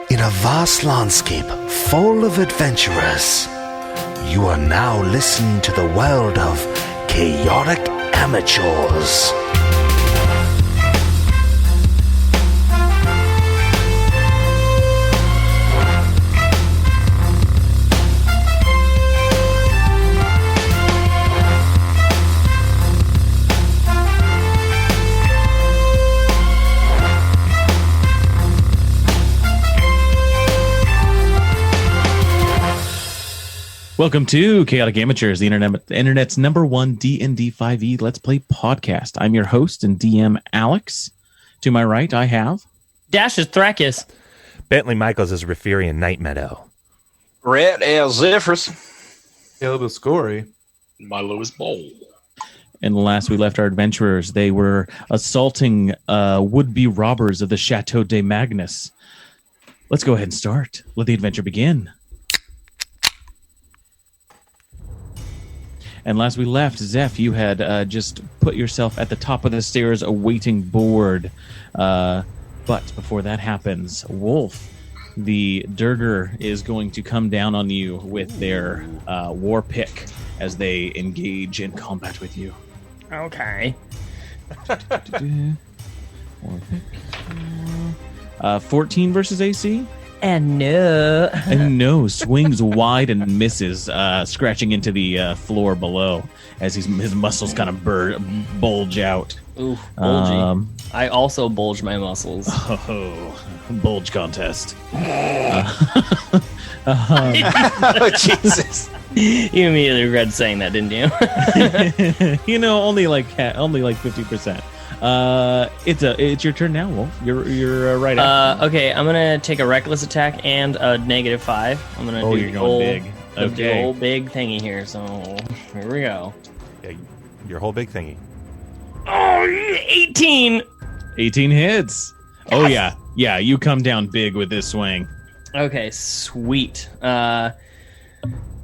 In a vast landscape full of adventurers, you are now listening to the world of chaotic amateurs. Welcome to Chaotic Amateurs, the internet's number one D&D 5e Let's Play podcast. I'm your host and DM, Alex. To my right, I have... Dash is Thrakis. Bentley Michaels is Rafiri and Night Meadow. Rhett as Zephyrus. Caleb is Scory. Milo is Bowl. And last we left our adventurers, they were assaulting would-be robbers of the Chateau de Magnus. Let's go ahead and start. Let the adventure begin. And last we left, Zeph, you had just put yourself at the top of the stairs awaiting board. But before that happens, Wolf, the Durger, is going to come down on you with their war pick as they engage in combat with you. Okay. War pick. 14 versus AC? And no. And no, swings wide and misses, scratching into the floor below as his muscles kind of bulge out. Ooh, bulgy. I also bulge my muscles. Oh, bulge contest. Oh, Jesus. You immediately regret saying that, didn't you? You know, only like 50%. It's your turn now, Wolf. You're right after. Okay, I'm gonna take a reckless attack and a -5. I'm gonna do you're going big. Okay, the old big thingy here. So here we go. Yeah, your whole big thingy. Oh, 18. 18 hits. Oh yeah. You come down big with this swing. Okay, sweet.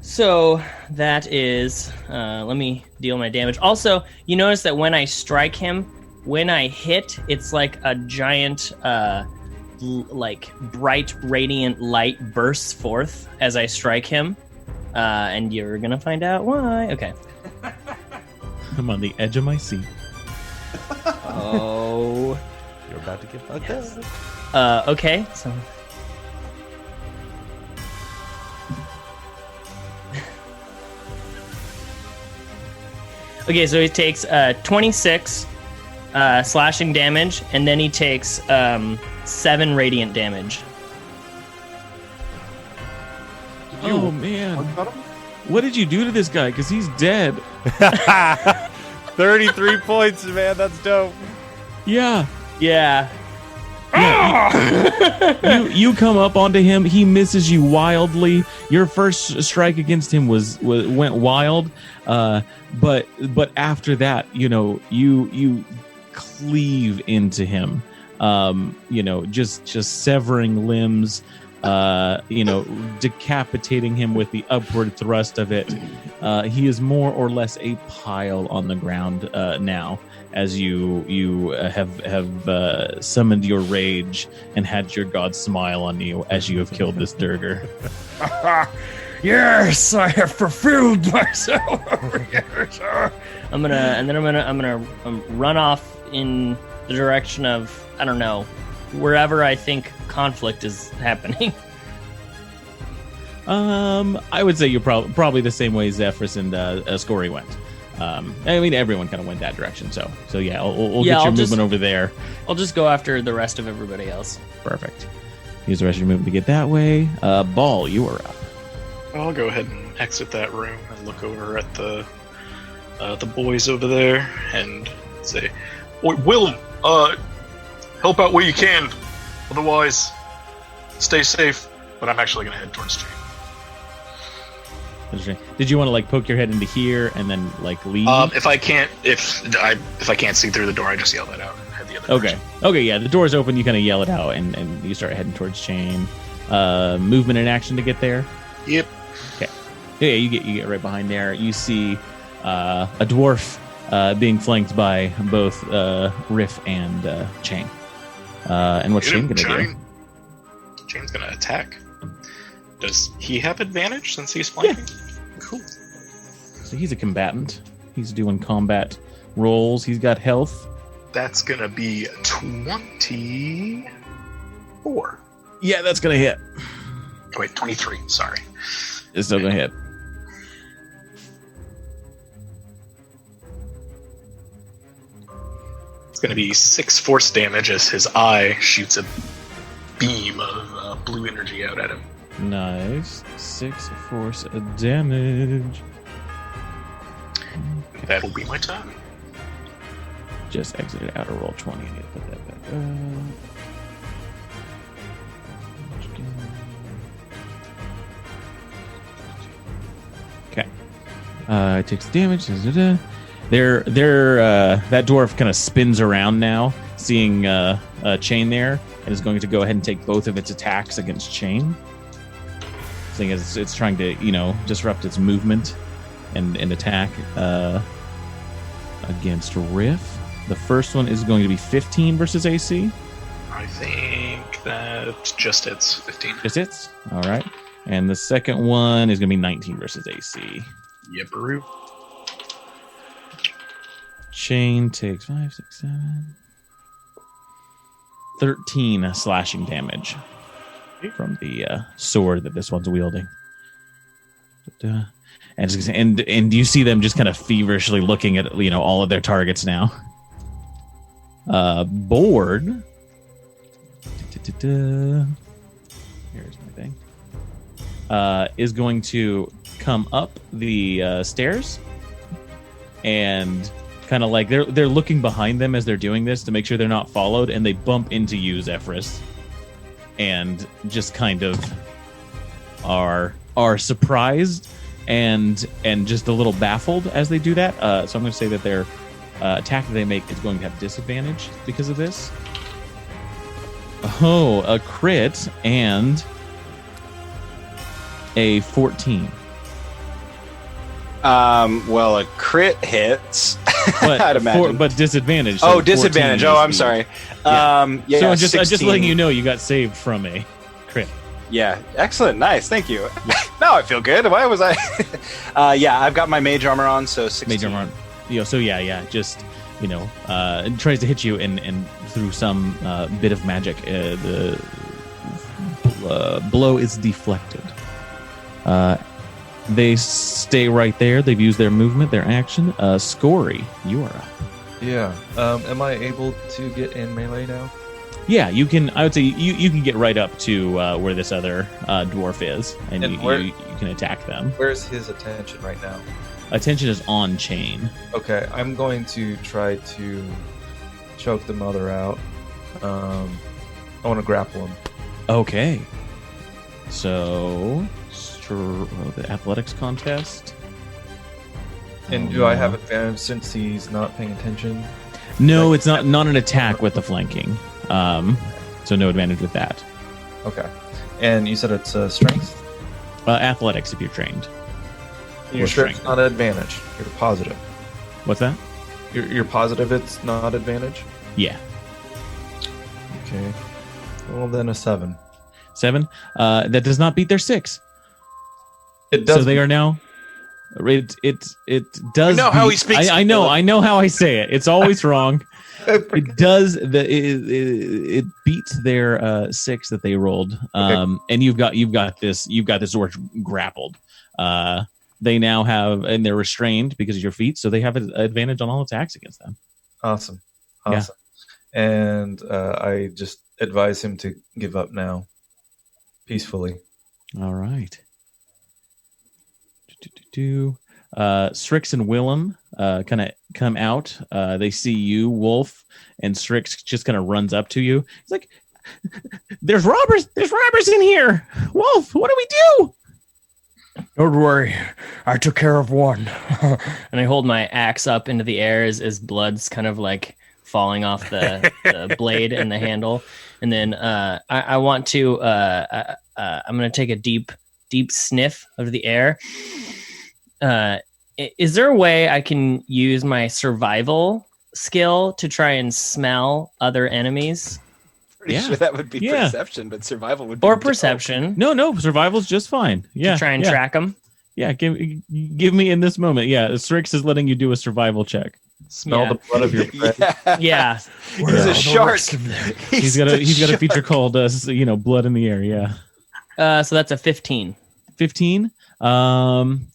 So that is. Let me deal my damage. Also, you notice that when I strike him. When I hit, it's like a giant, like bright, radiant light bursts forth as I strike him, and you're gonna find out why. Okay. I'm on the edge of my seat. Oh. You're about to get fucked up. Okay. So. Okay, so he takes 26. Slashing damage, and then he takes 7 radiant damage. Oh man, what did you do to this guy? Because he's dead. 33 points, man. That's dope. Yeah. You come up onto him. He misses you wildly. Your first strike against him went wild, but after that, you cleave into him, just severing limbs, decapitating him with the upward thrust of it. He is more or less a pile on the ground now, as you have summoned your rage and had your god smile on you as you have killed this Durger. Yes, I have fulfilled myself. Yes. I'm gonna run off in the direction of, I don't know, wherever I think conflict is happening. I would say you're probably the same way Zephyrus and Scory went. I mean, everyone kind of went that direction. So yeah, we'll get your movement over there. I'll just go after the rest of everybody else. Perfect. Use the rest of your movement to get that way. Ball, you are up. I'll go ahead and exit that room and look over at the boys over there and say, Willem, help out where you can. Otherwise, stay safe. But I'm actually going to head towards Jane. Did you want to poke your head into here and then leave? If I can't see through the door, I just yell that out and head the other direction. Okay, yeah, the door's open. You kind of yell it out and you start heading towards Jane. Movement and action to get there. Yep. Okay. Yeah, you get right behind there. You see a dwarf being flanked by both Riff and Chang. And what's Chang gonna do? Chain's gonna attack. Does he have advantage since he's flanking? Cool. So he's a combatant. He's doing combat rolls. He's got health. That's gonna be 24. Yeah, that's gonna hit. Wait, 23. Sorry. It's still gonna hit. It's gonna be 6 force damage as his eye shoots a beam of blue energy out at him. Nice. 6 force damage. That will be my turn. Just exited out of roll 20. I need to put that back up. Okay. It takes damage. That dwarf kind of spins around now, seeing Chain there, and is going to go ahead and take both of its attacks against Chain. Seeing as it's trying to, disrupt its movement and attack against Riff. The first one is going to be 15 versus AC. I think that just hits 15. Just hits. All right. And the second one is going to be 19 versus AC. Yipperoo. Chain takes 5, 6, 7. 13 slashing damage from the sword that this one's wielding. And you see them just kind of feverishly looking at all of their targets now. Board. Here's my thing. Is going to come up the stairs and kind of like they're looking behind them as they're doing this to make sure they're not followed, and they bump into you, Zephyrus, and just kind of are surprised and just a little baffled as they do that. So I'm going to say that their attack that they make is going to have disadvantage because of this. Oh, a crit and a 14. Well, a crit hits. But, I'd imagine. but disadvantage. So disadvantage. 14 Oh, I'm is sorry. so just 16. letting you know, you got saved from a crit. Yeah, excellent, nice, thank you. Now I feel good. Why was I? I've got my mage armor on, so 16. Mage armor. So just it tries to hit you, and through some bit of magic, the blow is deflected. They stay right there. They've used their movement, their action. Scory, you are up. Yeah. Am I able to get in melee now? Yeah, you can. I would say you can get right up to where this other dwarf is, and you can attack them. Where's his attention right now? Attention is on Chain. Okay, I'm going to try to choke the mother out. I want to grapple him. Okay. So, the athletics contest. And do I have advantage since he's not paying attention? No, it's not an attack with the flanking. So no advantage with that. Okay. And you said it's strength? Athletics if you're trained. You're sure it's not an advantage? You're positive. What's that? You're positive it's not advantage? Yeah. Okay. Well, then a 7. 7? That does not beat their 6. It does. So they are now. It does. You know how he speaks. I know how I say it. It's always wrong. It does. It beats their 6 that they rolled. And you've got this orc grappled. They now have, and they're restrained because of your feet, so they have an advantage on all attacks against them. Awesome. Yeah. And I just advise him to give up now, peacefully. All right. Strix and Willem kind of come out. They see you, Wolf, and Strix just kind of runs up to you. He's like, "There's robbers! There's robbers in here! Wolf, what do we do?" Don't worry, I took care of one. And I hold my axe up into the air as blood's kind of like falling off the blade and the handle. And then I want to. I'm going to take a deep sniff of the air. Is there a way I can use my survival skill to try and smell other enemies? Pretty sure that would be perception, but survival would be or perception. No, survival's just fine. Yeah, to try and track them. Yeah, give me in this moment. Yeah, Strix is letting you do a survival check. Smell the blood of your friend. Yeah. He's a shark. He's got a feature called blood in the air. Yeah. So that's a 15. 15. Down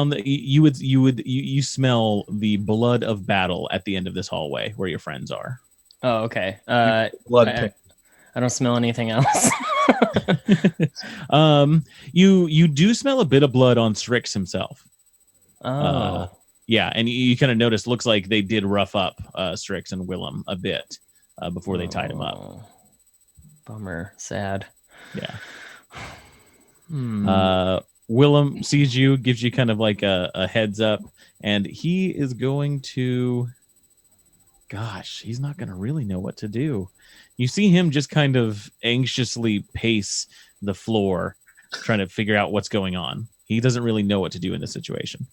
the you smell the blood of battle at the end of this hallway where your friends are. Oh, okay. Blood. I don't smell anything else. You do smell a bit of blood on Strix himself. Oh. Yeah, and you kind of notice, looks like they did rough up Strix and Willem a bit before they tied him up. Bummer. Sad. Yeah. Willem sees you, gives you kind of like a heads up, and he is going to... Gosh, he's not going to really know what to do. You see him just kind of anxiously pace the floor, trying to figure out what's going on. He doesn't really know what to do in this situation.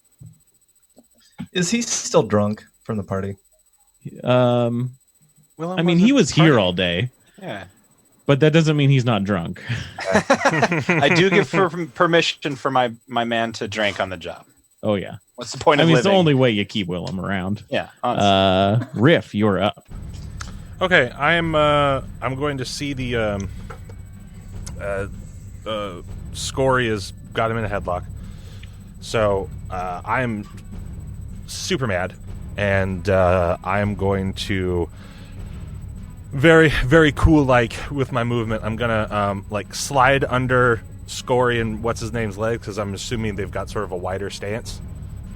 Is he still drunk from the party? I mean, he was here all day. Yeah. But that doesn't mean he's not drunk. I do give permission for my man to drink on the job. Oh, yeah. What's the point of living? living? It's the only way you keep Willem around. Yeah. Honestly. Riff, you're up. Okay, I'm going to see the Scory has got him in a headlock. So I'm super mad, and I am going to very, very cool, like, with my movement, I'm gonna slide under Scory and what's his name's legs, because I'm assuming they've got sort of a wider stance,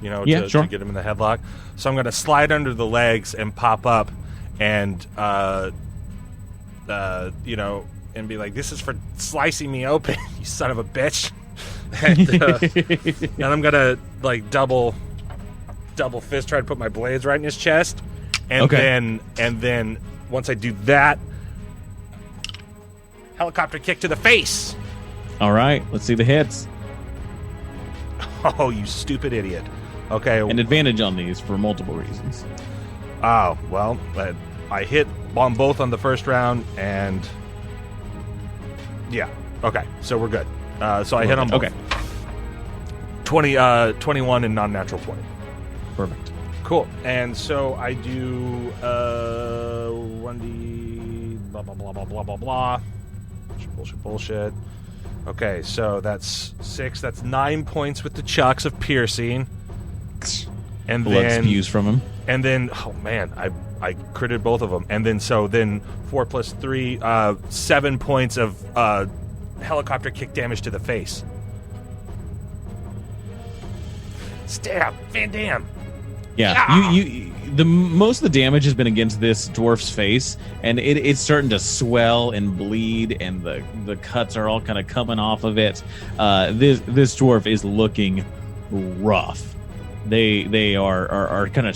to get him in the headlock. So I'm gonna slide under the legs and pop up, and and be like, "This is for slicing me open, you son of a bitch." And I'm gonna double fist, try to put my blades right in his chest, and then once I do that, helicopter kick to the face. All right, let's see the hits. Oh, you stupid idiot. Okay. An advantage on these for multiple reasons. Oh, well, I hit on both on the first round, and yeah. Okay, so we're good. So I hit on both. Okay. 21 and non-natural 20. Perfect. Cool. And so I do 1d blah, blah, blah, blah, blah, blah, blah. Bullshit. Okay, so that's 6. That's 9 points with the chucks of piercing. And blood then spews from him. And then, oh man, I critted both of them. And then 4 plus 3, 7 points of helicopter kick damage to the face. Stab, Van Damme. Yeah, you the most of the damage has been against this dwarf's face, and it's starting to swell and bleed, and the cuts are all kind of coming off of it. This dwarf is looking rough. They are kind of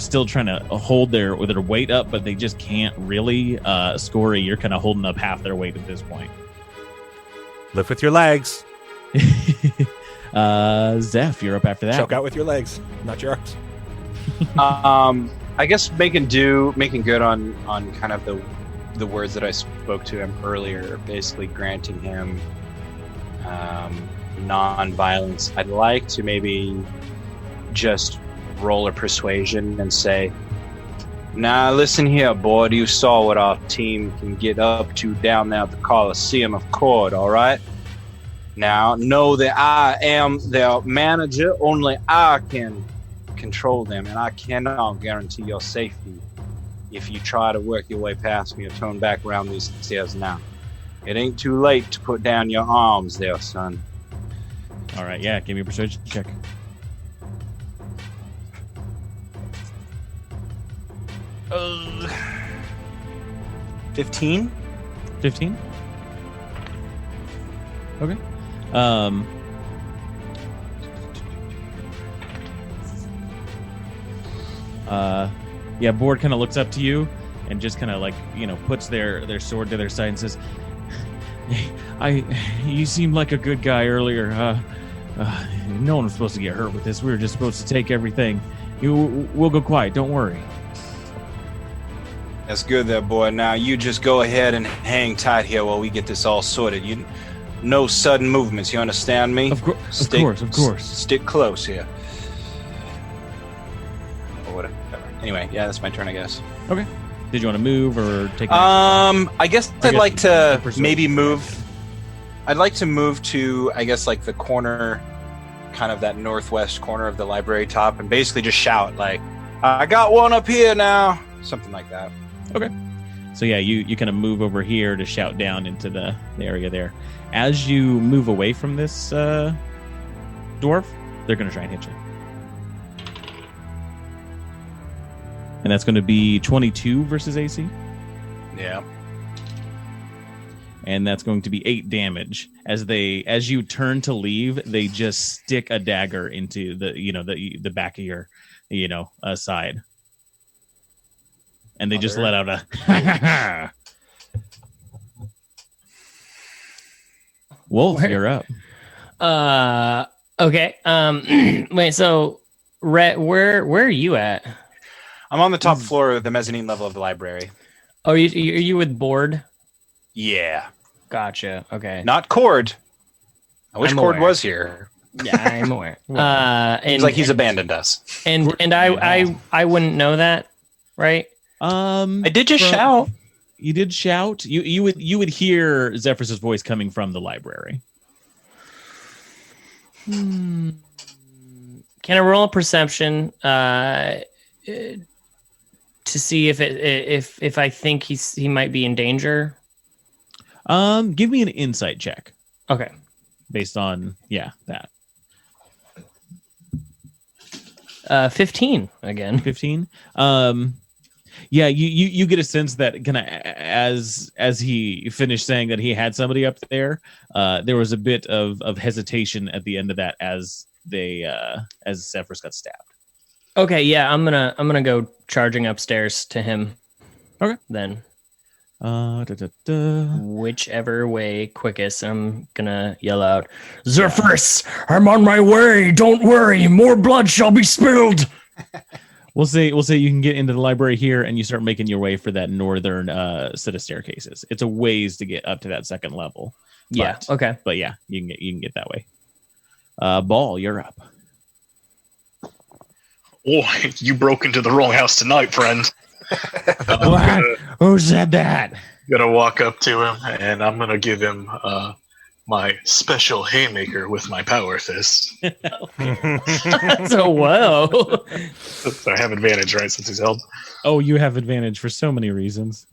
still trying to hold their weight up, but they just can't really. Scory, you're kind of holding up half their weight at this point. Lift with your legs. Zeph, you're up after that. Choke out with your legs, not your arms. I guess making good on kind of the words that I spoke to him earlier, basically granting him non-violence. I'd like to maybe just roll a persuasion and say, "Now listen here, boy, you saw what our team can get up to down there at the Coliseum of Cord, all right? Now know that I am their manager, only I can control them, and I cannot guarantee your safety if you try to work your way past me or turn back around these stairs now. It ain't too late to put down your arms there, son." All right, yeah, give me a persuasion check. Uh, 15? 15? Okay. Yeah, Board kind of looks up to you and just kind of puts their sword to their side and says, you seemed like a good guy earlier. No one was supposed to get hurt with this. We were just supposed to take everything. We'll go quiet. Don't worry. That's good there, boy. Now you just go ahead and hang tight here while we get this all sorted. No sudden movements, you understand me? Of course. Stick close here. Or whatever. Anyway, yeah, that's my turn, I guess. Okay. Did you want to move or take? I guess I'd like to maybe move. I'd like to move to, I guess, like the corner, kind of that northwest corner of the library top, and basically just shout like, "I got one up here now," something like that. Okay. So yeah, you kind of move over here to shout down into the area there. As you move away from this dwarf, they're going to try and hit you. And that's going to be 22 versus AC. Yeah. And that's going to be 8 damage. As you turn to leave, they just stick a dagger into the back of your side. And they just let out a Wolf, you're up. Okay. Wait, so Rhett, where are you at? I'm on the top floor of the mezzanine level of the library. Oh, are you with Board? Yeah. Gotcha. Okay. Not Cord. I wish I'm Cord aware. was here. Yeah, I'm aware. And Seems like he's abandoned us. And I wouldn't know that, right? I did just shout. You did shout. You would hear Zephyrus' voice coming from the library. Can I roll a perception to see if I think he might be in danger? Give me an insight check. Okay. Based on that. 15 again. 15. Yeah, you get a sense that kind of as he finished saying that he had somebody up there, there was a bit of hesitation at the end of that as Zephyrus got stabbed. Okay, yeah, I'm gonna go charging upstairs to him. Okay, then. Whichever way quickest, I'm gonna yell out, Zephyrus, I'm on my way. Don't worry, more blood shall be spilled. We'll say you can get into the library here, and you start making your way for that northern set of staircases. It's a ways to get up to that second level. Yeah. Okay. But yeah, you can get that way. Ball, you're up. Oh, you broke into the wrong house tonight, friend. What? Who said that? Gonna walk up to him, and I'm gonna give him my special haymaker with my power fist. So whoa! So I have advantage, right? Since he's held. Oh, you have advantage for so many reasons.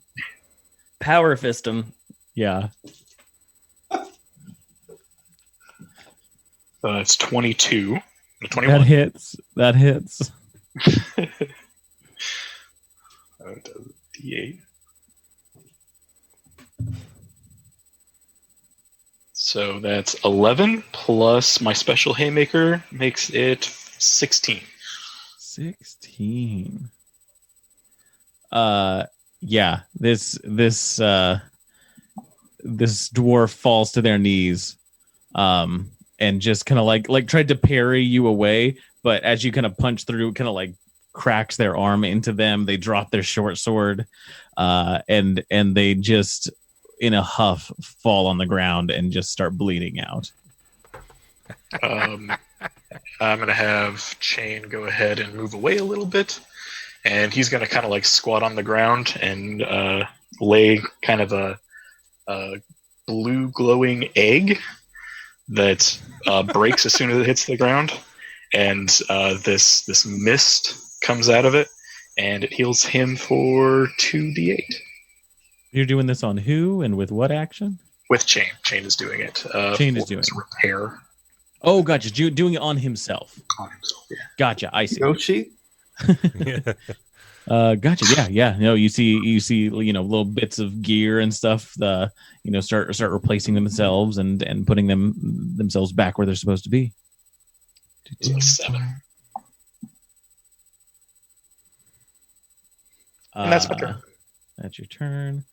Power fist him. Yeah. It's 22. 21. That hits. D8. So that's 11 plus my special haymaker makes it 16. 16. Yeah. This dwarf falls to their knees, and just kind of like tried to parry you away, but as you kind of punch through, it kind of like cracks their arm into them. They drop their short sword, and they just in a huff fall on the ground and just start bleeding out. I'm gonna have Chain go ahead and move away a little bit, and he's gonna kind of like squat on the ground and lay kind of a blue glowing egg that breaks as soon as it hits the ground, and this mist comes out of it, and it heals him for 2d8. You're doing this on who and with what action? With Chain. Chain is doing it. Chain is doing it. Repair. Oh, gotcha. Doing it on himself. On himself, yeah. Gotcha. I see. Yoshi? Gotcha. Yeah. No, you see, little bits of gear and stuff. Start replacing themselves and putting themselves back where they're supposed to be. So 7. And that's my turn. That's your turn.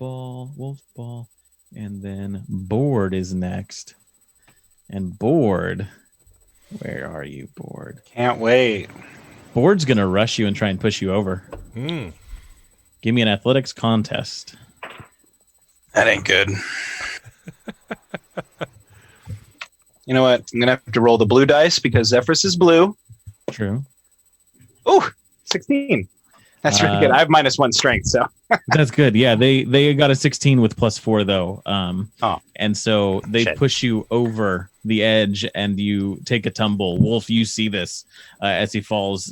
Wolf ball, and then Board is next. And Board, where are you, Board? Can't wait. Board's gonna rush you and try and push you over. Give me an athletics contest. That ain't good. You know what? I'm going to have to roll the blue dice because Zephyrus is blue. True. Oh, 16. That's really good. I have -1 strength, so. That's good. Yeah, they got a 16 with +4 though. And so they push you over the edge and you take a tumble. Wolf, you see this as he falls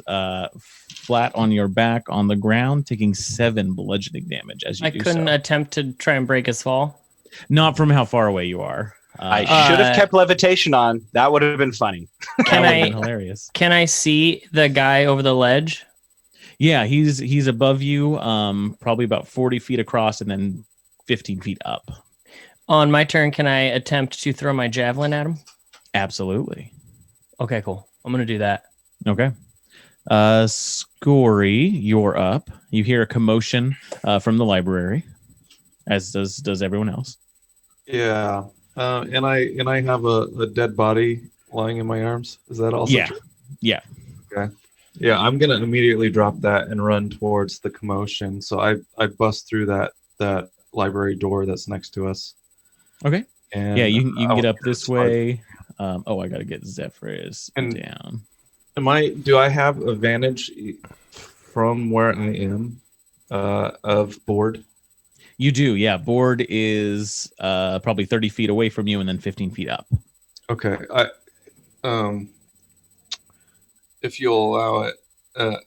flat on your back on the ground, taking 7 bludgeoning damage as you I couldn't attempt to try and break his fall. Not from how far away you are. I should have kept levitation on. That would have been funny. Can I? Hilarious. Can I see the guy over the ledge? Yeah, he's above you, probably about 40 feet across, and then 15 feet up. On my turn, can I attempt to throw my javelin at him? Absolutely. Okay, cool. I'm gonna do that. Okay. Scory, you're up. You hear a commotion from the library, as does everyone else. Yeah. And I have a dead body lying in my arms. Is that also true? Yeah. Okay. Yeah, I'm gonna immediately drop that and run towards the commotion. So I bust through that library door that's next to us. Okay. And yeah, you can get up this way. I gotta get Zephyrus down. Do I have advantage from where I am of board? You do, yeah. Board is probably 30 feet away from you and then 15 feet up. Okay. If you'll allow it,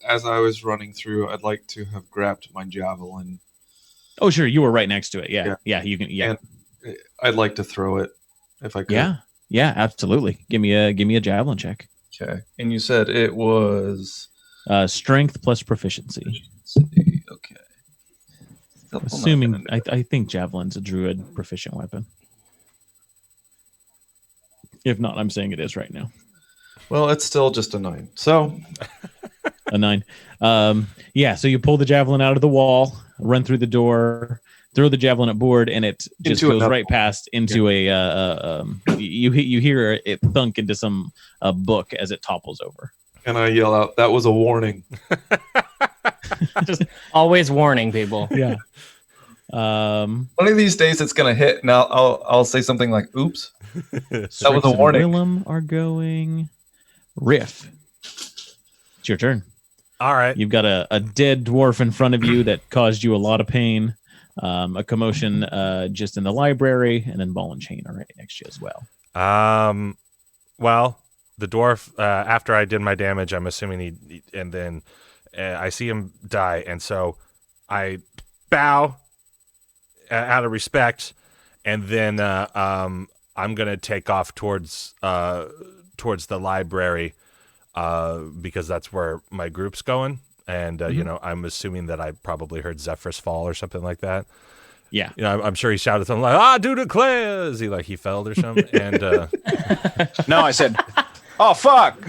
as I was running through, I'd like to have grabbed my javelin. Oh, sure. You were right next to it. Yeah. You can. Yeah. And I'd like to throw it if I could. Yeah. Absolutely. Give me a javelin check. Okay. And you said it was strength plus proficiency. Okay. Assuming, I think javelin's a druid proficient weapon. If not, I'm saying it is right now. Well, it's still just a 9. So a 9. Yeah. So you pull the javelin out of the wall, run through the door, throw the javelin at board, and it just goes right past into a. You hear it thunk into some book as it topples over. And I yell out, "That was a warning!" Just always warning people. Yeah. One of these days it's gonna hit, and I'll say something like, "Oops, that was a warning." Willem are going. Riff, it's your turn. All right. You've got a dead dwarf in front of you that caused you a lot of pain. A commotion just in the library, and then ball and chain are right next to you as well. Well, the dwarf, after I did my damage, I'm assuming and then I see him die, and so I bow out of respect, and then I'm gonna take off towards the library because that's where my group's going. And, I'm assuming that I probably heard Zephyrus fall or something like that. Yeah. I'm sure he shouted something like, "Do declare!" Is he like he fell or something? And no, I said, "Oh, fuck."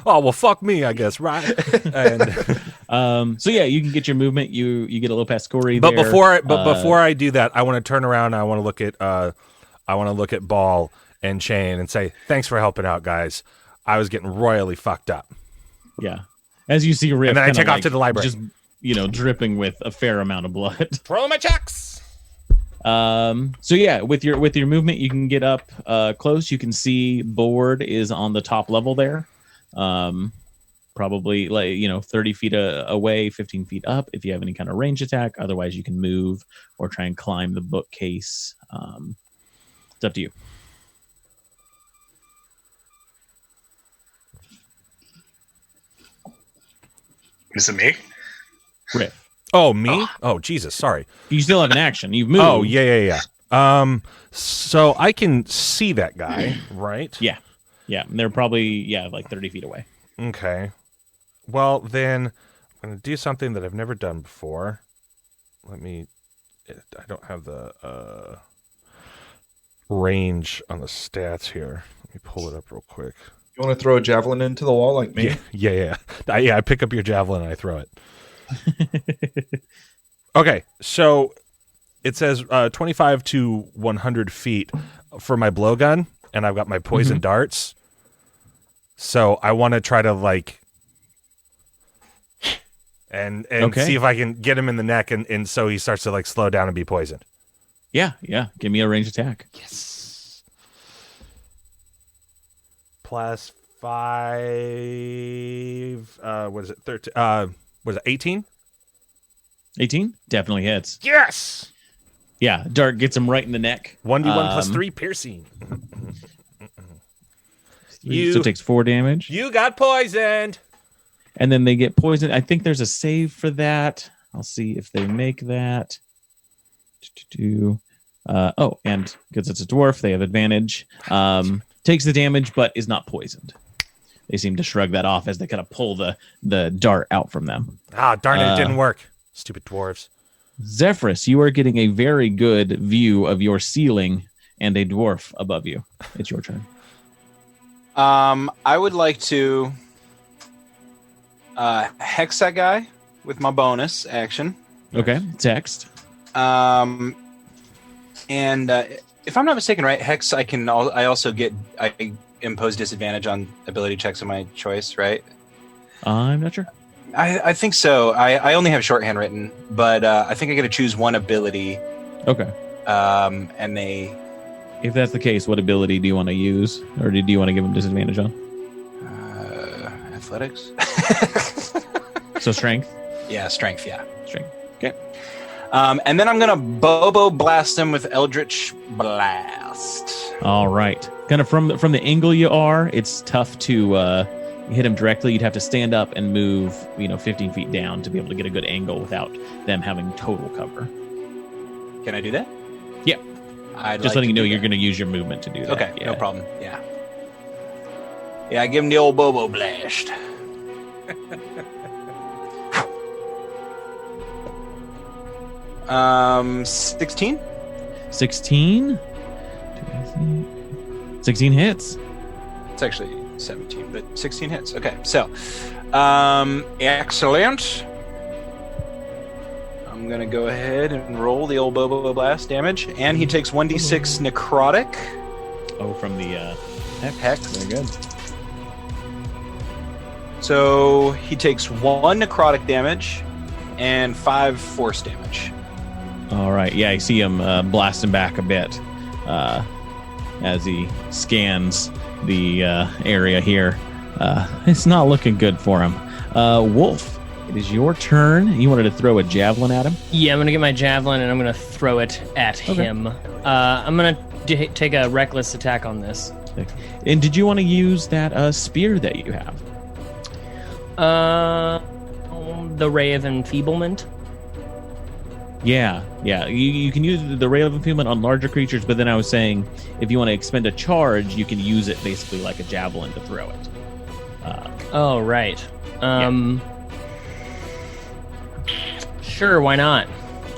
Well, fuck me, I guess, right? And so yeah, you can get your movement. You get a little past Corey. But before I do that, I want to turn around and I want to look at Ball and Chain and say, "Thanks for helping out, guys. I was getting royally fucked up." Yeah. As you see Riff, and then I take off to the library, just dripping with a fair amount of blood. Roll my checks. So yeah, with your movement, you can get up close. You can see board is on the top level there, probably 30 feet away, 15 feet up. If you have any kind of range attack, otherwise you can move or try and climb the bookcase. It's up to you. Is it me? Riff. Oh, me? Oh, Jesus, sorry. You still have an action. You've moved. Oh, yeah. So I can see that guy, right? Yeah. They're probably, like 30 feet away. Okay. Well, then I'm going to do something that I've never done before. I don't have the range on the stats here. Let me pull it up real quick. You want to throw a javelin into the wall like me? Yeah. I pick up your javelin and I throw it. Okay, so it says 25 to 100 feet for my blowgun, and I've got my poison darts. So I want to try to and Okay. see if I can get him in the neck, and so he starts to like slow down and be poisoned. Yeah. Give me a ranged attack. Yes. +5. What is it? 13. What is it? 18. 18 definitely hits. Yes. Yeah, dart gets him right in the neck. 1d1 +3 piercing. So it takes 4 damage. You got poisoned. And then they get poisoned. I think there's a save for that. I'll see if they make that. And because it's a dwarf, they have advantage. Takes the damage, but is not poisoned. They seem to shrug that off as they kind of pull the dart out from them. Ah, darn it, it didn't work. Stupid dwarves. Zephyrus, you are getting a very good view of your ceiling and a dwarf above you. It's your turn. I would like to hex that guy with my bonus action. Okay, text. And if I'm not mistaken, right, hex, I impose disadvantage on ability checks of my choice, right? I'm not sure. I think so. I only have shorthand written, but I think I get to choose one ability. Okay. And they... If that's the case, what ability do you want to use? Or do you want to give them disadvantage on? Athletics? So strength? Yeah, strength, yeah. Strength. Okay. And then I'm going to Bobo blast him with Eldritch Blast. All right. Kind of from the angle you are, it's tough to hit him directly. You'd have to stand up and move, 15 feet down to be able to get a good angle without them having total cover. Can I do that? Yeah. Just letting you know you're going to use your movement to do that. Okay, yeah. No problem. Yeah. Yeah, I give him the old Bobo blast. Um, 16? 16? 16 hits. It's actually 17, but 16 hits. Okay, so, excellent. I'm going to go ahead and roll the old Bobo Blast damage, and he takes 1d6 necrotic. Oh, from the Hex. Very good. So he takes 1 necrotic damage and 5 force damage. All right. Yeah, I see him blasting back a bit as he scans the area here. It's not looking good for him. Wolf, it is your turn. You wanted to throw a javelin at him? Yeah, I'm going to get my javelin and I'm going to throw it at him. I'm going to take a reckless attack on this. And did you want to use that spear that you have? The Ray of Enfeeblement. Yeah. You can use the Ray of Enfeeblement on larger creatures, but then I was saying if you want to expend a charge, you can use it basically like a javelin to throw it. Oh, right. Sure, why not?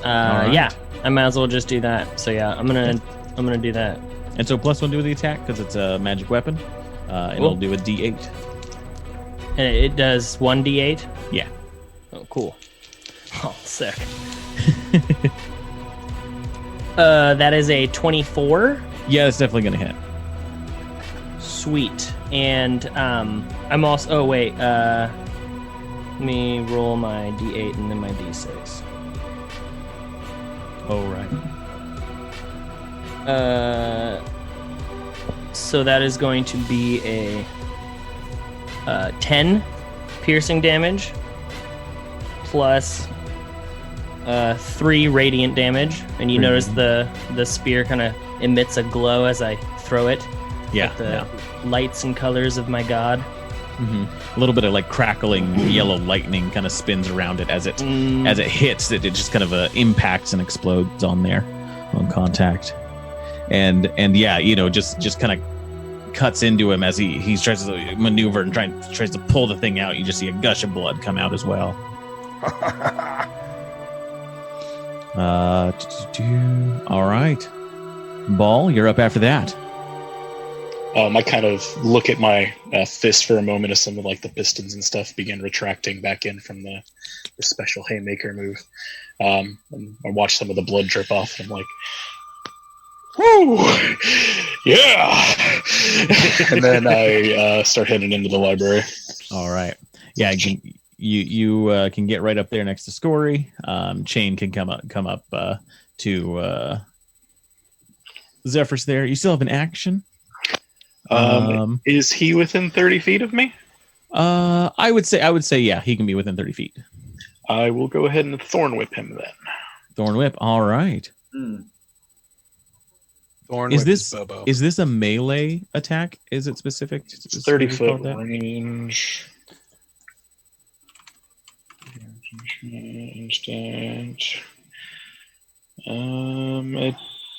Right. Yeah, I might as well just do that. So yeah, I'm gonna do that. And so +1 to the attack because it's a magic weapon. And it'll do a D8. And it does 1d8? Yeah. Oh, cool. Oh, sick. That is a 24. Yeah, it's definitely going to hit. Sweet. And I'm also... Oh, wait. Let me roll my d8 and then my d6. Oh, right. So that is going to be a 10 piercing damage plus 3 radiant damage, and you notice the spear kind of emits a glow as I throw it. Yeah, with the lights and colors of my god. Mm-hmm. A little bit of like crackling yellow lightning kind of spins around it as it hits. It just kind of impacts and explodes on there on contact, and yeah, just kind of cuts into him as he tries to maneuver and tries to pull the thing out. You just see a gush of blood come out as well. All right, Ball, you're up after that. I kind of look at my fist for a moment as some of like the pistons and stuff begin retracting back in from the special haymaker move. And I watch some of the blood drip off, and I'm like, woo! Yeah! And then I start heading into the library. All right. Yeah, you can get right up there next to Scory. Chain can come up to Zephyrus there. You still have an action. Is he within 30 feet of me? I would say yeah, he can be within 30 feet. I will go ahead and Thorn Whip him then. Thorn Whip. All right. Thorn Is Whip this Bobo. is this a melee attack? Is it specific? It's 30-foot range. Instant. It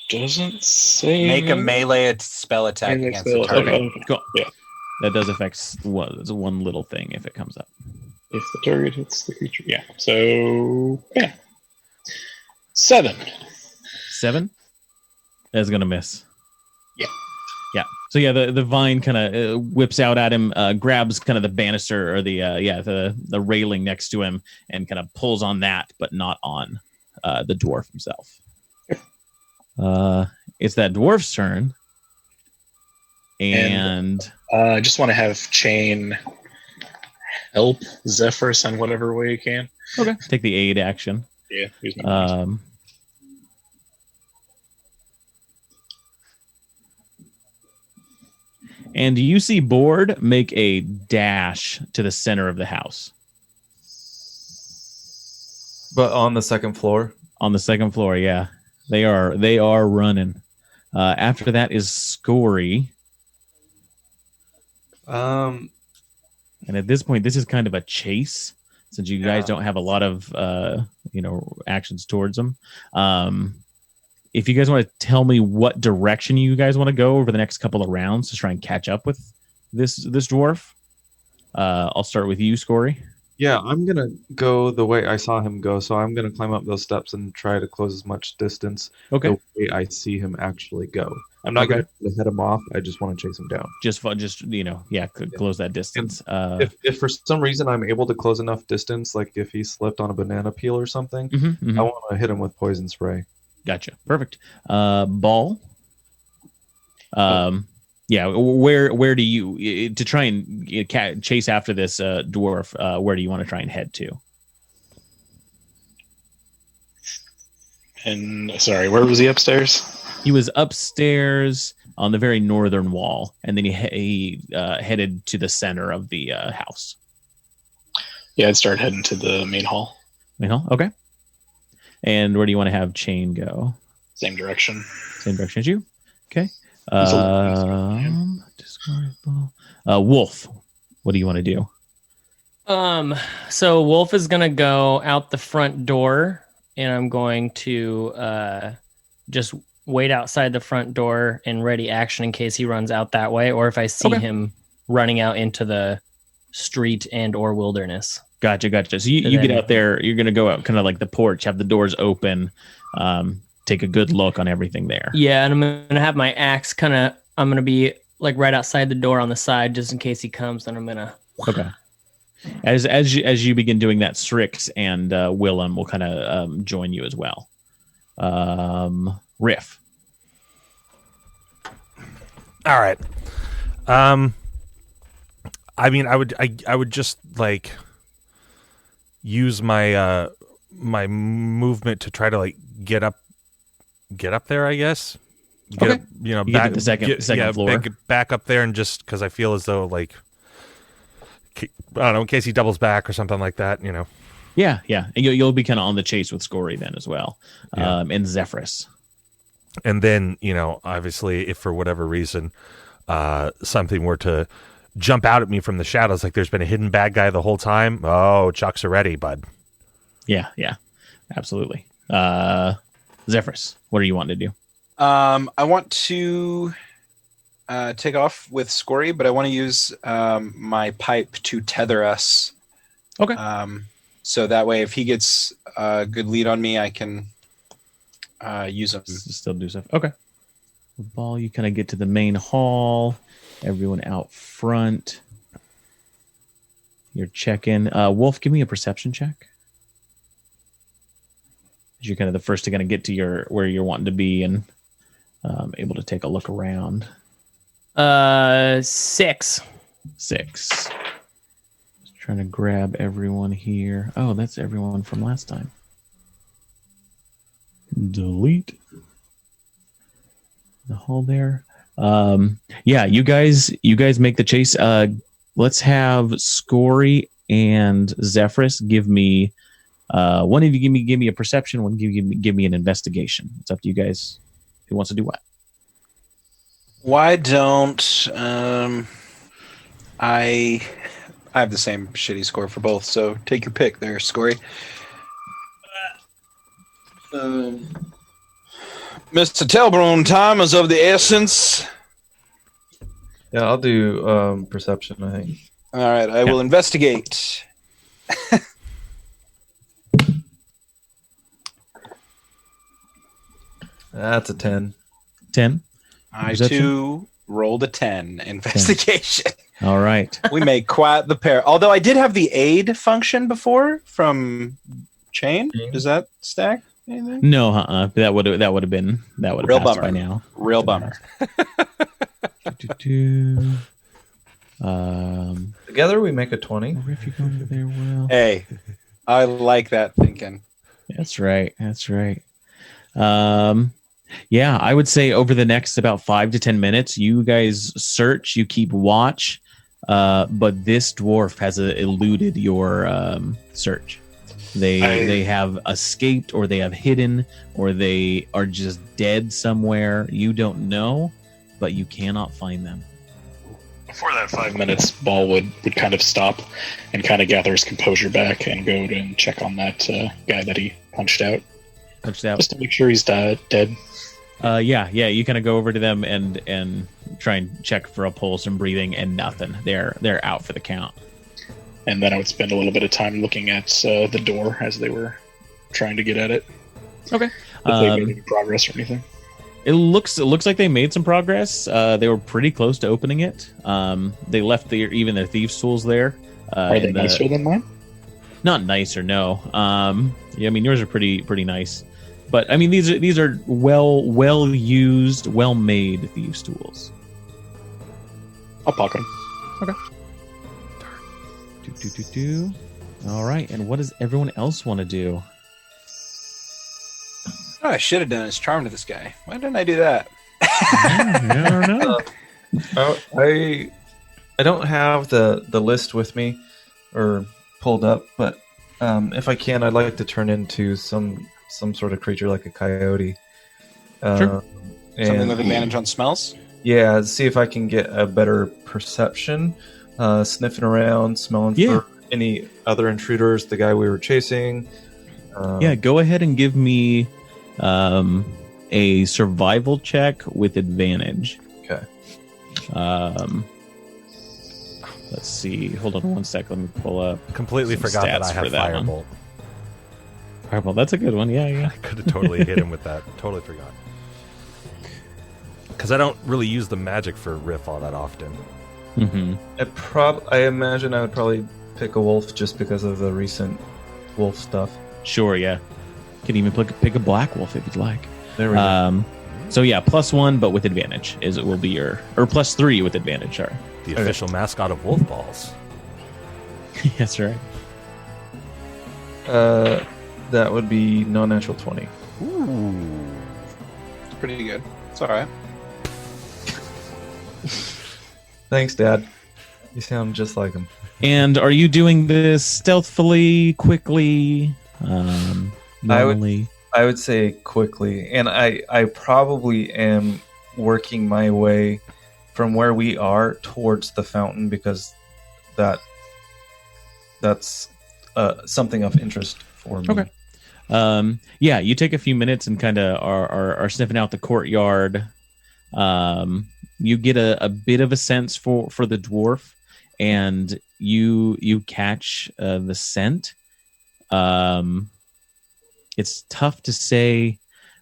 doesn't say. Make a melee spell attack Melee against spell the target. attack. Cool. Yeah. That does affect one little thing if it comes up. If the target hits the creature, yeah. So yeah, 7. 7. That's gonna miss. Yeah. Yeah. So yeah, the vine kind of whips out at him, grabs kind of the banister or the railing next to him, and kind of pulls on that, but not on the dwarf himself. It's that dwarf's turn, and I just want to have Chain help Zephyrus in whatever way he can. okay, take the aid action. Yeah. Use my And you see Board make a dash to the center of the house. But on the second floor. On the second floor, yeah. They are running. After that is Scory. Um, And at this point, this is kind of a chase since you guys don't have a lot of actions towards them. If you guys want to tell me what direction you guys want to go over the next couple of rounds to try and catch up with this dwarf, I'll start with you, Scory. yeah, I'm gonna go the way I saw him go. So I'm gonna climb up those steps and try to close as much distance Okay. the way I see him actually go. I'm not gonna head him off. I just want to chase him down. Just close that distance. If for some reason I'm able to close enough distance, like if he slipped on a banana peel or something, I want to hit him with poison spray. Gotcha. Perfect. Ball. Yeah. Where do you to try and chase after this dwarf? Where do you want to try and head to? And sorry, where was he upstairs? He was upstairs on the very northern wall, and then he headed to the center of the house. Yeah, I'd start heading to the main hall. Main hall. Okay. And where do you want to have Chain go? Same direction. Same direction as you. Okay. Discard Wolf. What do you want to do? So Wolf is gonna go out the front door, and I'm going to just wait outside the front door and ready action in case he runs out that way, or if I see him running out into the street and or wilderness. Gotcha. So you get out there. You're gonna go out kind of like the porch, have the doors open, take a good look on everything there. Yeah, and I'm gonna have my axe I'm gonna be like right outside the door on the side just in case he comes. Then I'm gonna. Okay. As you begin doing that, Strix and Willem will kind of join you as well. Riff. All right. I mean, I would just like use my my movement to try to like get up there, I guess. Get up, back the second floor. Back up there, and just because I feel as though like I don't know, in case he doubles back or something like that, Yeah. And you'll be kind of on the chase with Scory then as well, and Zephyrus. And then obviously, if for whatever reason something were to jump out at me from the shadows, like there's been a hidden bad guy the whole time. Oh, Chuck's are ready, bud. Yeah, absolutely. Zephyrus, what are you wanting to do? I want to take off with Scory, but I want to use my pipe to tether us. Okay. So that way, if he gets a good lead on me, I can use him. Still do stuff. Okay. The ball, you kind of get to the main hall. Everyone out front. You're checking. Wolf, give me a perception check. You're kind of the first to kind of get to where you're wanting to be and able to take a look around. 6. 6. Trying to grab everyone here. Oh, that's everyone from last time. Delete the hole there. Yeah, you guys make the chase. Let's have Scory and Zephyrus give me. One of you give me a perception. One of you give me an investigation. It's up to you guys. Who wants to do what? Why don't I have the same shitty score for both, so take your pick there, Scory. Mr. Telbrone, time is of the essence. Yeah, I'll do perception, I think. All right, I will investigate. That's a 10. 10. I Perception? too rolled a 10 investigation. All right. We made quite the pair. Although I did have the aid function before from Chain. Does that stack anything? No, that would have been Real passed bummer. by now. Real bummer. Together we make a 20. If you go into there, well, Hey, I like that thinking. that's right. That's right. Yeah, I would say over the next about 5 to 10 minutes, you guys search, you keep watch, but this dwarf has eluded your search. They have escaped, or they have hidden, or they are just dead somewhere. You don't know, but you cannot find them. Before that 5 minutes, Ball would kind of stop and kind of gather his composure back and go and check on that guy that he punched out. Just to make sure he's dead. Yeah. You kind of go over to them and try and check for a pulse and breathing, and nothing. They're out for the count. And then I would spend a little bit of time looking at the door as they were trying to get at it. Okay. If they made any progress or anything. It looks like they made some progress. They were pretty close to opening it. They left even their thieves' tools there. Are they nicer than mine? Not nicer, no. Yeah, I mean yours are pretty nice, but I mean these are well used, well made thieves' tools. I'll pocket them. Okay. Do. All right, and what does everyone else want to do? Oh, I should have done is charm to this guy. Why didn't I do that? I don't know. I don't have the list with me or pulled up, but if I can, I'd like to turn into some sort of creature like a coyote. Sure. Something with advantage on smells? Yeah, see if I can get a better perception. Sniffing around, smelling for any other intruders, the guy we were chasing. Go ahead and give me a survival check with advantage. Okay. Let's see. Hold on one sec. Let me pull up. Completely forgot that I have Firebolt. Firebolt, that's a good one. Yeah. I could have totally hit him with that. Totally forgot. Because I don't really use the magic for Riff all that often. Mm-hmm. I imagine I would probably pick a wolf just because of the recent wolf stuff. Sure, yeah. Could even pick a black wolf if you'd like. There we go. So yeah, +1, but with advantage will be your, or +3 with advantage. Sorry. The official mascot of Wolf Balls. That's right. That would be non-natural 20. Ooh. It's pretty good. It's all right. Thanks, Dad. You sound just like him. And are you doing this stealthily, quickly, normally? I would say quickly, and I probably am working my way from where we are towards the fountain because that's something of interest for me. Okay. Yeah, you take a few minutes and kind of are sniffing out the courtyard. You get a bit of a sense for the dwarf, and you catch the scent. It's tough to say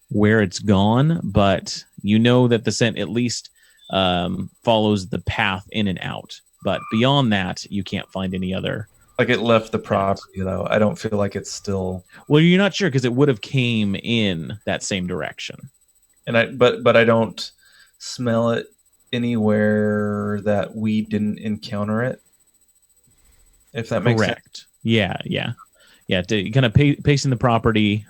where it's gone, but you know that the scent at least follows the path in and out. But beyond that, you can't find any other. Like it left the property, though. I don't feel like it's still. Well, you're not sure because it would have came in that same direction. And but I don't smell it anywhere that we didn't encounter it. if that makes sense. Correct. Yeah. To kind of pacing the property,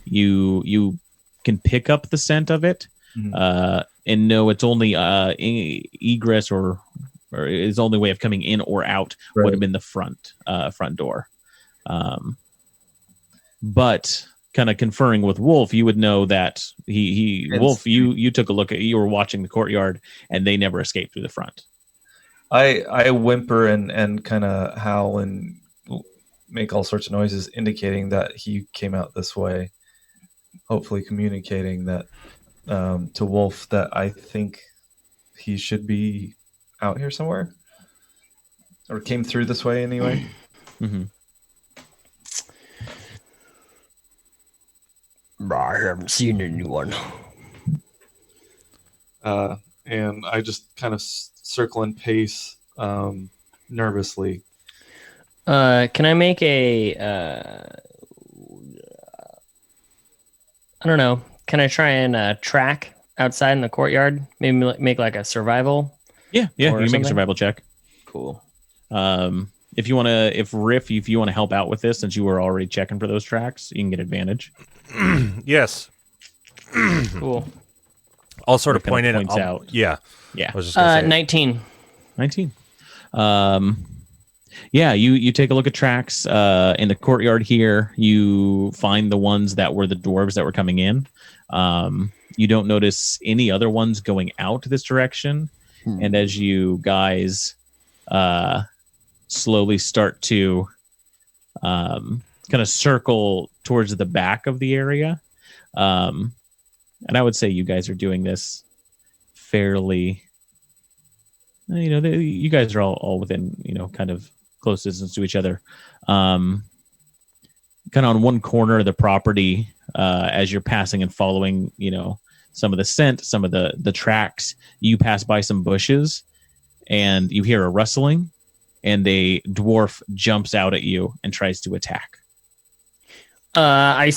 you can pick up the scent of it, and know it's only egress or its only way of coming in or out would have been the front door. But kind of conferring with Wolf, you would know that Wolf, you took a look you were watching the courtyard, and they never escaped through the front. I whimper and kind of howl and make all sorts of noises, indicating that he came out this way. Hopefully, communicating that to Wolf that I think he should be out here somewhere, or came through this way anyway. Mm-hmm. I haven't seen anyone. And I just kind of circle and pace nervously. Can I make a... I don't know. Can I try and track outside in the courtyard? Maybe make like a survival? Yeah. You can make a survival check. Cool. If you want to help out with this, since you were already checking for those tracks, you can get advantage. Yes. Cool. I'll sort of point in. Points out. Yeah. Yeah. I was just gonna say 19. 19. Yeah, you take a look at tracks in the courtyard here. You find the ones that were the dwarves that were coming in. You don't notice any other ones going out this direction. And as you guys slowly start to kind of circle towards the back of the area, and I would say you guys are doing this fairly... you guys are all within, kind of close distance to each other. Kind of on one corner of the property, as you're passing and following, some of the scent, some of the tracks, you pass by some bushes and you hear a rustling, and a dwarf jumps out at you and tries to attack. I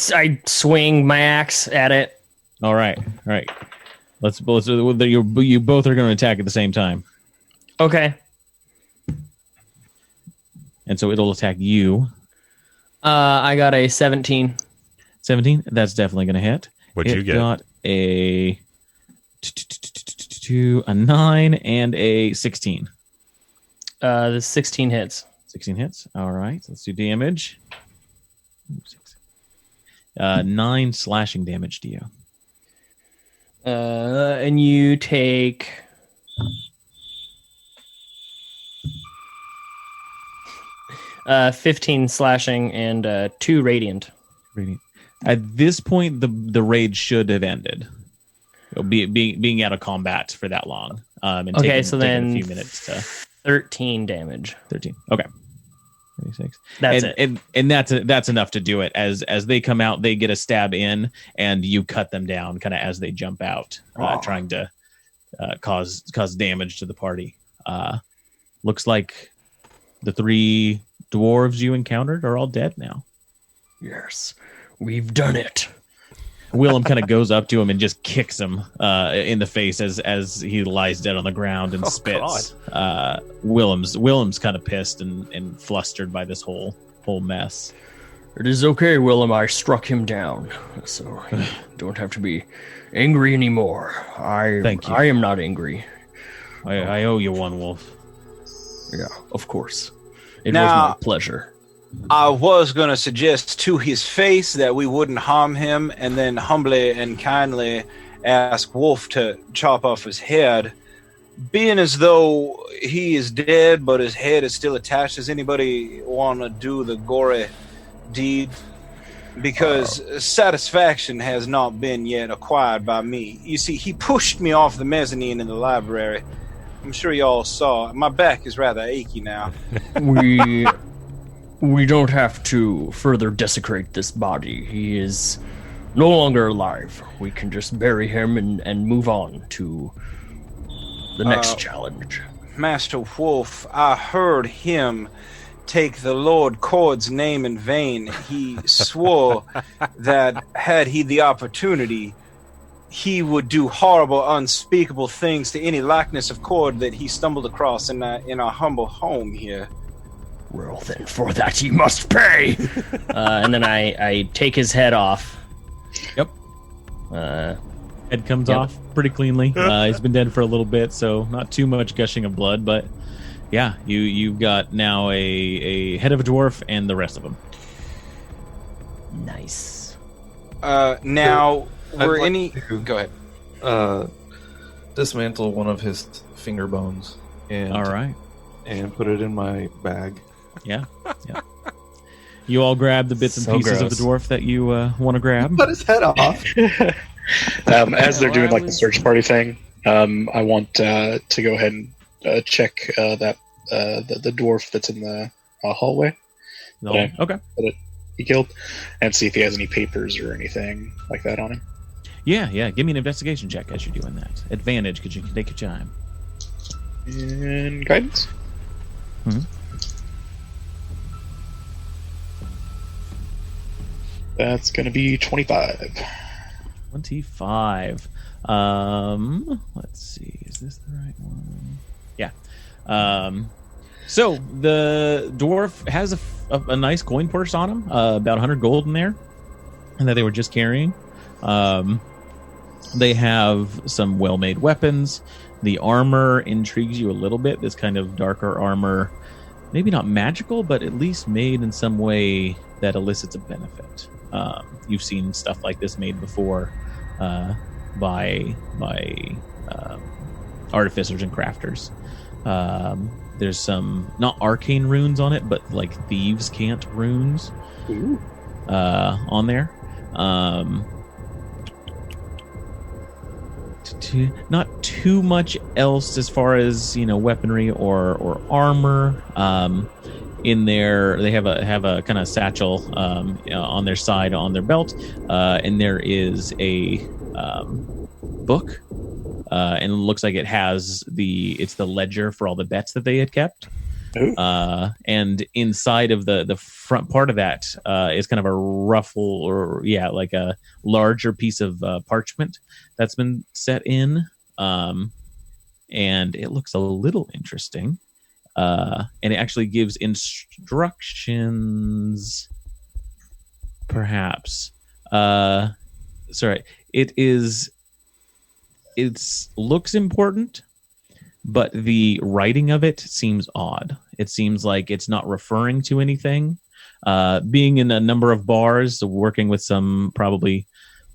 swing my axe at it. All right. Let's you both are going to attack at the same time. Okay. And so it'll attack you. I got a 17. 17? That's definitely going to hit. What'd you get? Got a 9 and a 16. The 16 hits. 16 hits. All right. Let's do damage. 9 slashing damage to you. And you take... 15 slashing and 2 radiant. At this point, the raid should have ended. Being out of combat for that long. And okay, taking, so then a few minutes to 13 damage. 13. Okay. 36. That's it. And that's enough to do it. As they come out, they get a stab in, and you cut them down kind of as they jump out, trying to cause damage to the party. Looks like the 3 dwarves you encountered are all dead now. Yes, we've done it. Willem kind of goes up to him and just kicks him in the face as he lies dead on the ground and spits. Willem's kind of pissed and flustered by this whole mess. It is okay, Willem. I struck him down, so you don't have to be angry anymore. Thank you. I am not angry. I owe you one, Wolf. Yeah, of course. It Now, was my pleasure. I was going to suggest to his face that we wouldn't harm him, and then humbly and kindly ask Wolf to chop off his head. Being as though he is dead, but his head is still attached, does anybody want to do the gory deed? Because satisfaction has not been yet acquired by me. You see, he pushed me off the mezzanine in the library. I'm sure you all saw. My back is rather achy now. We don't have to further desecrate this body. He is no longer alive. We can just bury him and move on to the next challenge. Master Wolf, I heard him take the Lord Cord's name in vain. He swore that had he the opportunity, he would do horrible, unspeakable things to any likeness of Cord that he stumbled across in our humble home here. Well, then for that you must pay. And then I take his head off. Yep. Head comes Yep. off pretty cleanly. He's been dead for a little bit, so not too much gushing of blood, but yeah, you've got now a head of a dwarf and the rest of them. Nice. Now, I'd were like any? to- Go ahead. Dismantle one of his finger bones and All right. and put it in my bag. Yeah. Yeah. You all grab the bits and So pieces of the gross. dwarf that you want to grab. Cut his head off. As they're doing Why like the was- search party thing, I want to go ahead and check the dwarf that's in the hallway No. Yeah. Okay. he killed, and see if he has any papers or anything like that on him. Yeah. Give me an investigation check as you're doing that. Advantage because you can take your time. And guidance. Mhm. That's going to be 25. 25. Let's see. Is this the right one? Yeah. So the dwarf has a nice coin purse on him, about 100 gold in there, and that they were just carrying. They have some well-made weapons. The armor intrigues you a little bit. This kind of darker armor, maybe not magical, but at least made in some way that elicits a benefit. You've seen stuff like this made before by artificers and crafters. There's some not arcane runes on it, but like thieves' cant runes on there. Not too much else as far as weaponry or armor. In there, they have a kind of satchel on their side on their belt, and there is a book, and it looks like it has it's the ledger for all the bets that they had kept. And inside of the front part of that is kind of a ruffle, or like a larger piece of parchment that's been set in, and it looks a little interesting. And it actually gives instructions, perhaps. Sorry, it looks important, but the writing of it seems odd. It seems like it's not referring to anything. Being in a number of bars, working with some probably,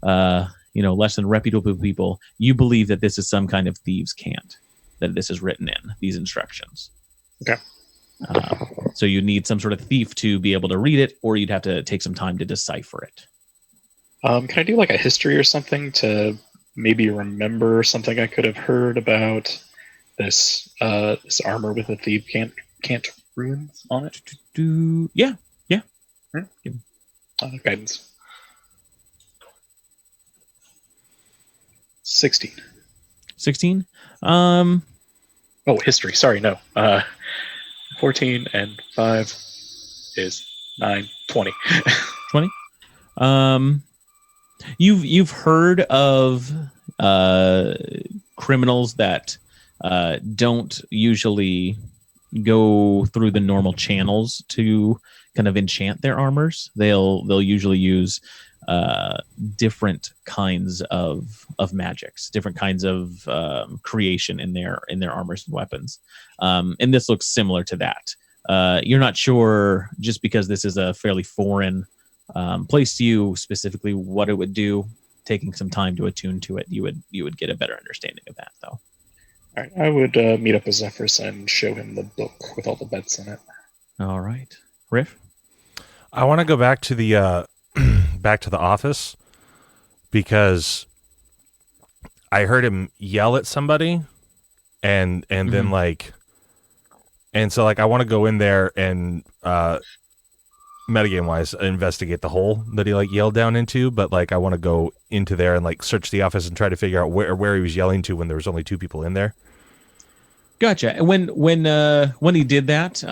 less than reputable people, you believe that this is some kind of thieves' cant, that this is written in, these instructions. Okay. So you need some sort of thief to be able to read it, or you'd have to take some time to decipher it. Can I do like a history or something to maybe remember something I could have heard about this armor with a thief can't runes on it? Yeah. Guidance. 16. 16. Oh, history. Sorry, no. 14 and 5 is 9. 20. 20. You've heard of criminals that don't usually go through the normal channels to kind of enchant their armors. They'll usually use different kinds of magics, different kinds of creation in their armors and weapons. And this looks similar to that. You're not sure, just because this is a fairly foreign place to you, specifically what it would do. Taking some time to attune to it, you would get a better understanding of that, though. All right, I would meet up with Zephyrus and show him the book with all the bets in it. All right, Riff. I want to go back to the office, because I heard him yell at somebody, and then so I want to go in there and metagame wise investigate the hole that he yelled down into, but I want to go into there and search the office and try to figure out where he was yelling to when there was only 2 people in there. Gotcha. When he did that,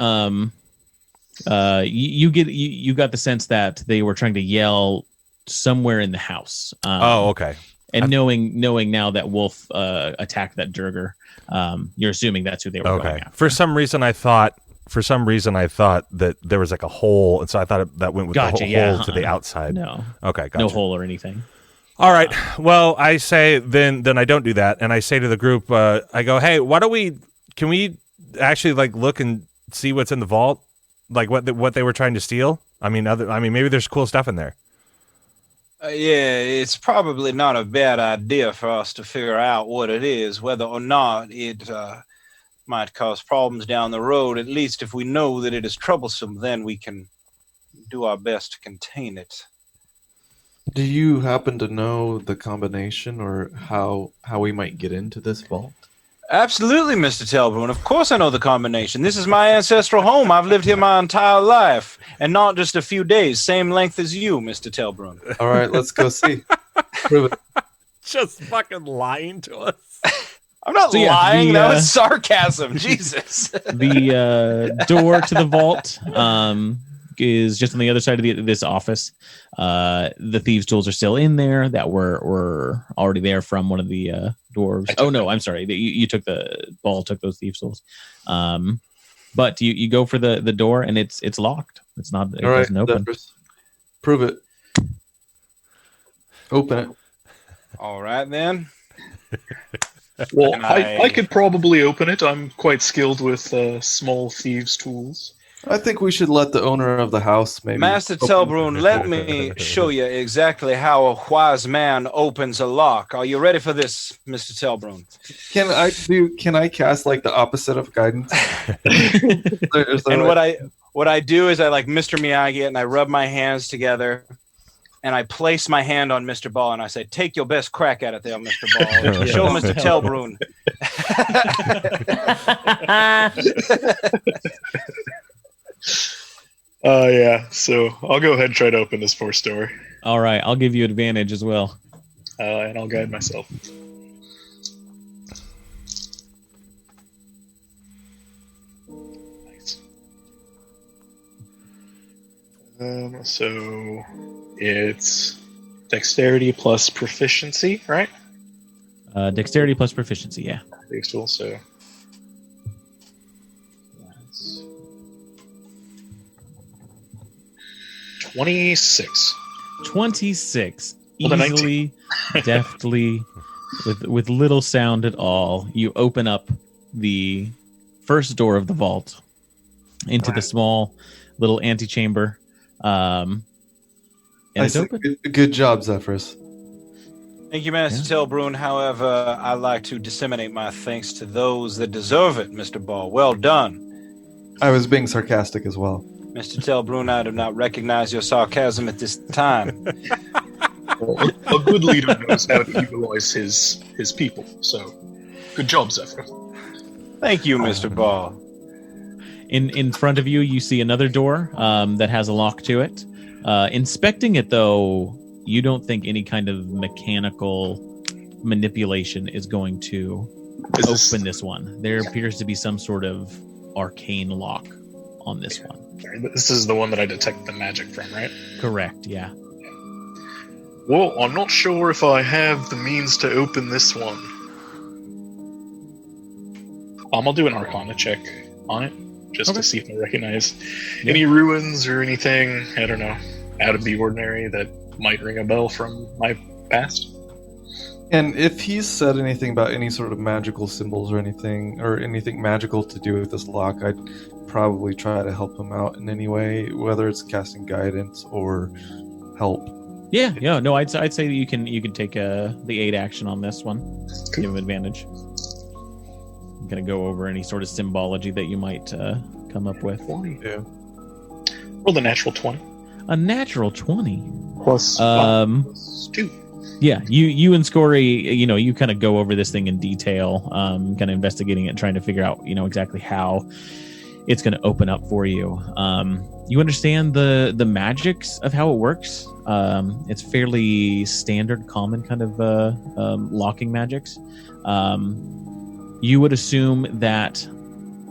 you got the sense that they were trying to yell somewhere in the house. Okay. And knowing now that Wolf attacked that Durger, you're assuming that's who they were going after. For some reason, I thought for some reason I thought that there was like a hole, and so I thought that went with the hole to the outside. No. Okay, gotcha. No hole or anything. All right. Well, I say then I don't do that, and I say to the group, I go, hey, can we actually like look and see what's in the vault, like what they were trying to steal? I mean, maybe there's cool stuff in there. Yeah, it's probably not a bad idea for us to figure out what it is, whether or not it might cause problems down the road. At least if we know that it is troublesome, then we can do our best to contain it. Do you happen to know the combination or how we might get into this vault? Absolutely, Mr. Telbrun. Of course I know the combination. This is my ancestral home. I've lived here my entire life, and not just a few days. Same length as you, Mr. Telbrun. All right, let's go see. Prove it. Just fucking lying to us. I'm not lying. That was sarcasm. Jesus. The door to the vault is just on the other side of this office. The thieves' tools are still in there that were already there from one of the dwarves. Oh no, I'm sorry. You took took those thieves' tools. But you go for the door and it's locked. It's not. It doesn't open. Prove it. Open it. All right then. Well, I could probably open it. I'm quite skilled with small thieves' tools. I think we should let the owner of the house maybe. Master Telbrun, let me show you exactly how a wise man opens a lock. Are you ready for this, Mr. Telbrun? Can I cast like the opposite of guidance? And what I do is I like Mr. Miyagi and I rub my hands together and I place my hand on Mr. Ball and I say, take your best crack at it there, Mr. Ball. Show Mr. Telbrun. Yeah, so I'll go ahead and try to open this first door. All right, I'll give you advantage as well. And I'll guide myself. Nice. So it's dexterity plus proficiency, right? Dexterity plus proficiency, yeah. Big tool, so 26. 26. Well, the Easily, deftly, with little sound at all, you open up the first door of the vault into the small little antechamber. And it's open. Good job, Zephyrus. Thank you, Master Telbrun. However, I like to disseminate my thanks to those that deserve it, Mr. Ball. Well done. I was being sarcastic as well. Mr. Telbrun, I do not recognize your sarcasm at this time. Well, a good leader knows how to utilize his people, so good job, Zephyr. Thank you, Mr. Ball. In front of you, you see another door that has a lock to it. Inspecting it, though, you don't think any kind of mechanical manipulation is going to open this one. There appears to be some sort of arcane lock on this one. This is the one that I detect the magic from, right? Correct, yeah. Well, I'm not sure if I have the means to open this one. I'll do an Arcana check on it, just to see if I recognize any ruins or anything, I don't know, out of the ordinary that might ring a bell from my past. And if he's said anything about any sort of magical symbols or anything magical to do with this lock, I'd probably try to help him out in any way, whether it's casting guidance or help. Yeah, no, I'd say that you can take the aid action on this one. Cool. Give him advantage. I'm gonna go over any sort of symbology that you might come up with. Yeah. Roll the natural 20. A natural 20 plus 2. Yeah, you and Scory, you kind of go over this thing in detail, kind of investigating it, trying to figure out, exactly how it's going to open up for you. You understand the magics of how it works. It's fairly standard, common kind of locking magics. You would assume that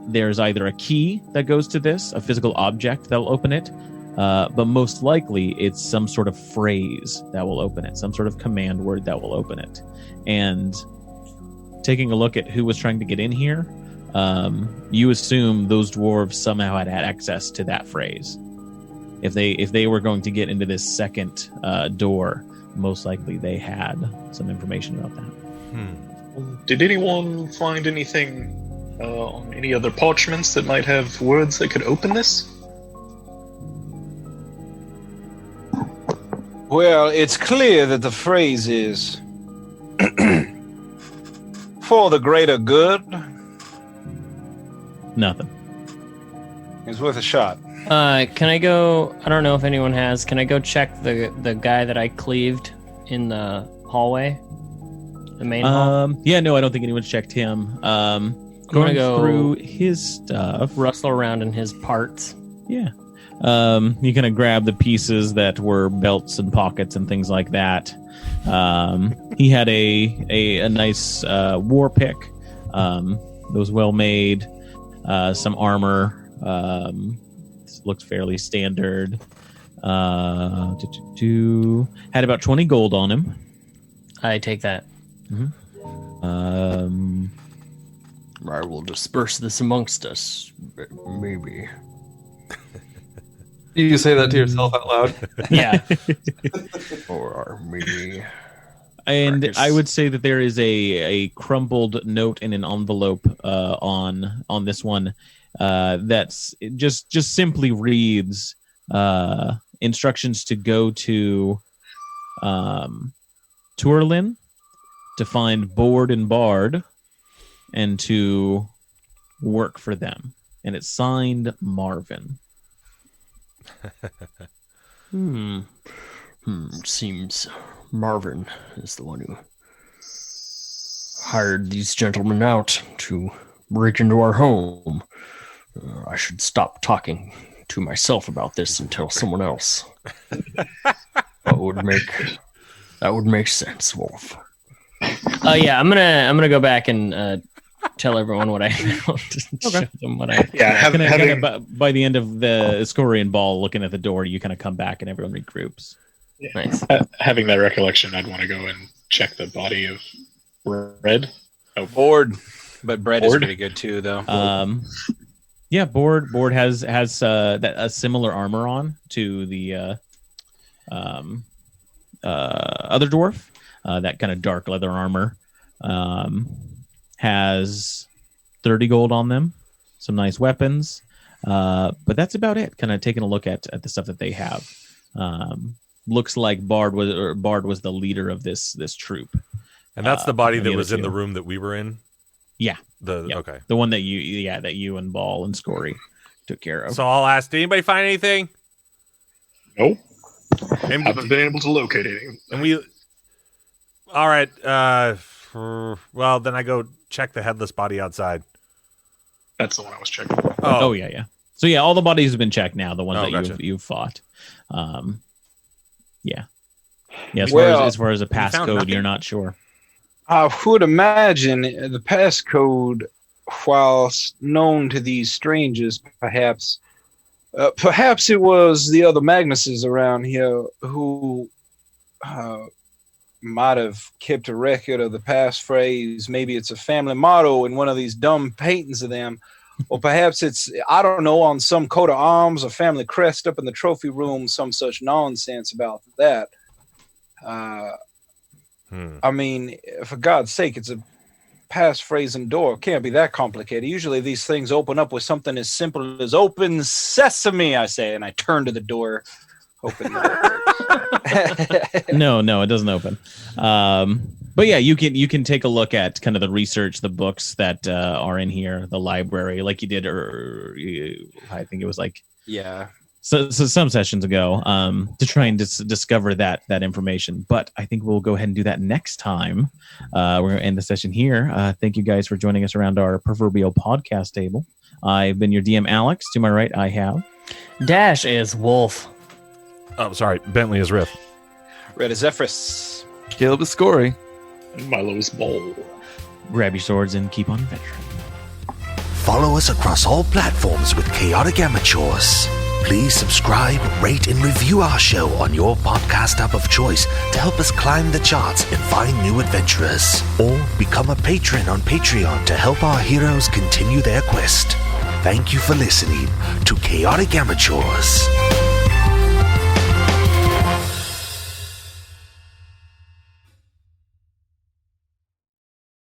there's either a key that goes to this, a physical object that'll open it, but most likely it's some sort of phrase that will open it, some sort of command word that will open it. And taking a look at who was trying to get in here, you assume those dwarves somehow had access to that phrase. If they were going to get into this second door, most likely they had some information about that. Did anyone find anything on any other parchments that might have words that could open this? Well, it's clear that the phrase is for the greater good. Nothing. It's worth a shot. Can I go? I don't know if anyone has. Can I go check the guy that I cleaved in the hallway? The main hall? Yeah, no, I don't think anyone's checked him. Going go through his stuff. Rustle around in his parts. Yeah. You kind of grab the pieces that were belts and pockets and things like that. He had a nice war pick. It was well made. Some armor. Looks fairly standard. Had about 20 gold on him. I take that. Mm-hmm. I will disperse this amongst us, maybe. You say that to yourself out loud. Yeah. Or maybe. And I would say that there is a crumpled note in an envelope on this one that's just simply reads instructions to go to Tourlin to find Board and Bard and to work for them. And it's signed Marvin. Seems Marvin is the one who hired these gentlemen out to break into our home. I should stop talking to myself about this and tell someone else. That would make sense, Wolf. Yeah, I'm gonna go back and tell everyone what I found. Show them what I. Yeah, by the end of the Scorian ball, looking at the door, you kind of come back and everyone regroups. yeah. Nice. Having that recollection, I'd want to go and check the body of Red. Board, but bread is Board? pretty good too, though. Yeah, Board has a similar armor on to the other dwarf. That kind of dark leather armor has 30 gold on them, some nice weapons, but that's about it. Kind of taking a look at the stuff that they have. Looks like Bard was the leader of this troop. And that's the body and that the was other in the two. room that we were in. Yeah. Okay. The one that you and Ball and Scory took care of. So I'll ask, did anybody find anything? Nope. And, Haven't been able to locate anything. and we. All right. Well, then I go check the headless body outside. That's the one I was checking. Oh yeah. So yeah, all the bodies have been checked now. The ones that gotcha. you've fought. Yeah. As far as a found passcode, nothing. you're not sure. I would imagine the passcode, whilst known to these strangers, perhaps it was the other Magnuses around here who might have kept a record of the passphrase. Maybe it's a family motto in one of these dumb paintings of them. Or perhaps it's, I don't know, on some coat of arms, a family crest up in the trophy room, some such nonsense about that. I mean, for God's sake, it's a passphrasing door. It can't be that complicated. Usually these things open up with something as simple as open sesame, I say, and I turn to the door, hoping that No, it doesn't open. But yeah, you can take a look at kind of the research, the books that are in here, the library, like you did, I think it was like so some sessions ago, to try and discover that information. But I think we'll go ahead and do that next time. We're going to end the session here. Thank you guys for joining us around our proverbial podcast table. I've been your DM, Alex. To my right, I have Dash is Wolf. Oh, sorry. Bentley is Riff. Red as Zephyrus. Caleb is Scory. And Milo's Bowl. Grab Your Swords and Keep On Adventuring. Follow us across all platforms with Chaotic Amateurs. Please subscribe, rate, and review our show on your podcast app of choice to help us climb the charts and find new adventurers. Or become a patron on Patreon to help our heroes continue their quest. Thank you for listening to Chaotic Amateurs.